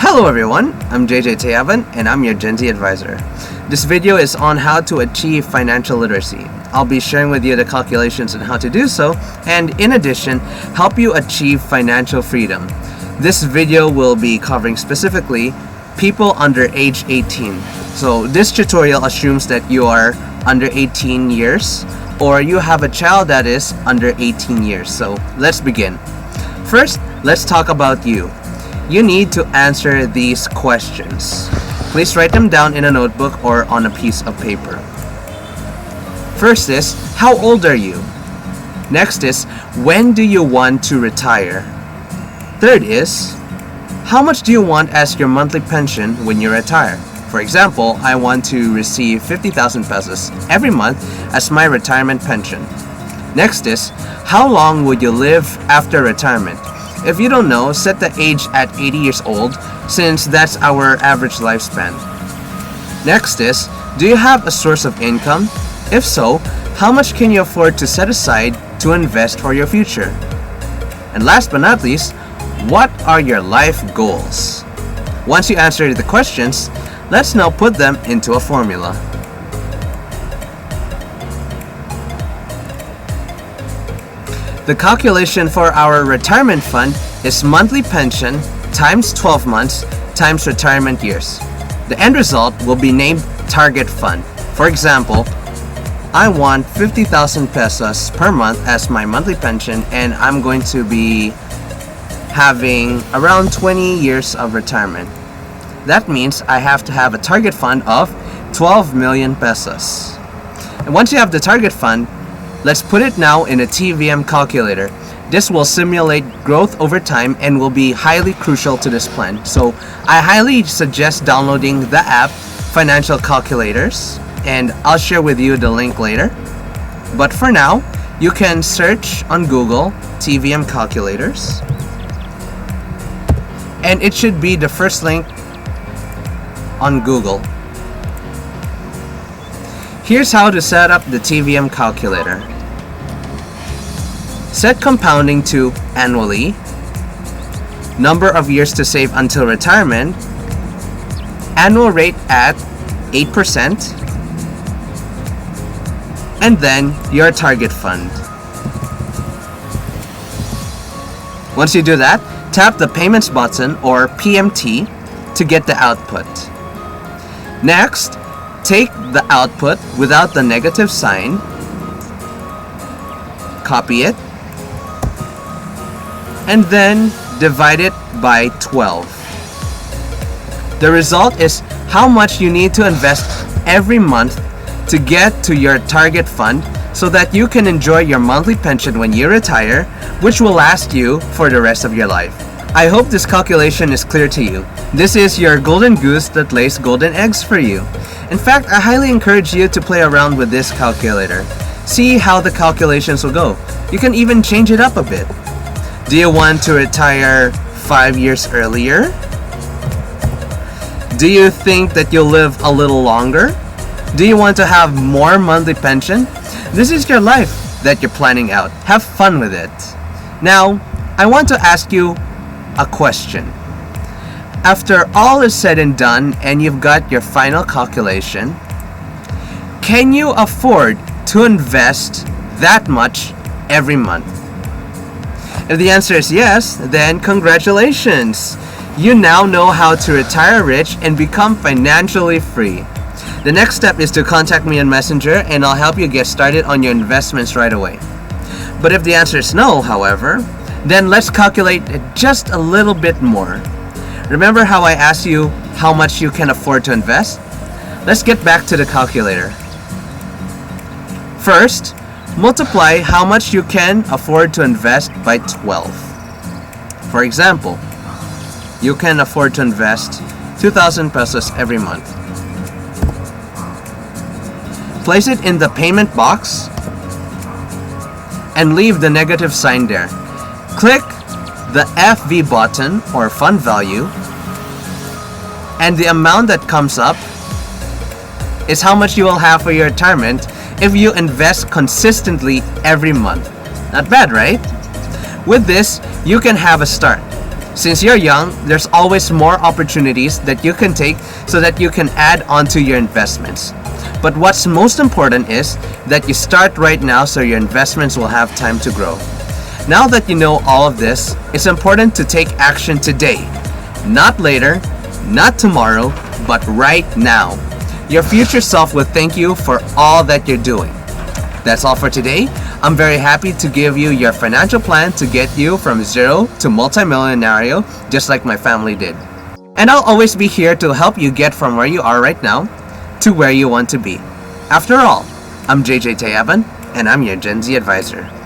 Hello everyone, I'm JJ Tayaban and I'm your Gen Z advisor. This video is on how to achieve financial literacy. I'll be sharing with you the calculations on how to do so and in addition, help you achieve financial freedom. This video will be covering specifically people under age 18. So this tutorial assumes that you are under 18 years or you have a child that is under 18 years. So let's begin. First, let's talk about you. You need to answer these questions. Please write them down in a notebook or on a piece of paper. First is, how old are you? Next is, when do you want to retire? Third is, how much do you want as your monthly pension when you retire? For example, I want to receive 50,000 pesos every month as my retirement pension. Next is, how long would you live after retirement? If you don't know, set the age at 80 years old since that's our average lifespan. Next is, do you have a source of income? If so, how much can you afford to set aside to invest for your future? And last but not least, what are your life goals? Once you answer the questions, let's now put them into a formula. The calculation for our retirement fund is monthly pension times 12 months times retirement years. The end result will be named target fund. For example, I want 50,000 pesos per month as my monthly pension and I'm going to be having around 20 years of retirement. That means I have to have a target fund of 12 million pesos. And once you have the target fund, let's put it now in a TVM calculator. This will simulate growth over time and will be highly crucial to this plan. So I highly suggest downloading the app Financial Calculators and I'll share with you the link later. But for now, you can search on Google TVM calculators and it should be the first link on Google. Here's how to set up the TVM calculator. Set compounding to annually, number of years to save until retirement, annual rate at 8%, and then your target fund. Once you do that, tap the payments button or PMT to get the output. Next, take the output without the negative sign, copy it, and then divide it by 12. The result is how much you need to invest every month to get to your target fund so that you can enjoy your monthly pension when you retire, which will last you for the rest of your life. I hope this calculation is clear to you. This is your golden goose that lays golden eggs for you. In fact, I highly encourage you to play around with this calculator. See how the calculations will go. You can even change it up a bit. Do you want to retire 5 years earlier? Do you think that you'll live a little longer? Do you want to have more monthly pension? This is your life that you're planning out. Have fun with it. Now, I want to ask you a question. After all is said and done and you've got your final calculation, can you afford to invest that much every month? If the answer is yes, then congratulations! You now know how to retire rich and become financially free. The next step is to contact me on Messenger and I'll help you get started on your investments right away. But if the answer is no, however, then let's calculate just a little bit more. Remember how I asked you how much you can afford to invest? Let's get back to the calculator. First, multiply how much you can afford to invest by 12. For example, you can afford to invest 2,000 pesos every month. Place it in the payment box and leave the negative sign there. Click the FV button or fund value and the amount that comes up is how much you will have for your retirement if you invest consistently every month. Not bad, right? With this, you can have a start. Since you're young, there's always more opportunities that you can take so that you can add onto your investments. But what's most important is that you start right now so your investments will have time to grow. Now that you know all of this, it's important to take action today. Not later, not tomorrow, but right now. Your future self will thank you for all that you're doing. That's all for today. I'm very happy to give you your financial plan to get you from zero to multimillionaire, just like my family did. And I'll always be here to help you get from where you are right now to where you want to be. After all, I'm JJ Tayaban, and I'm your Gen Z advisor.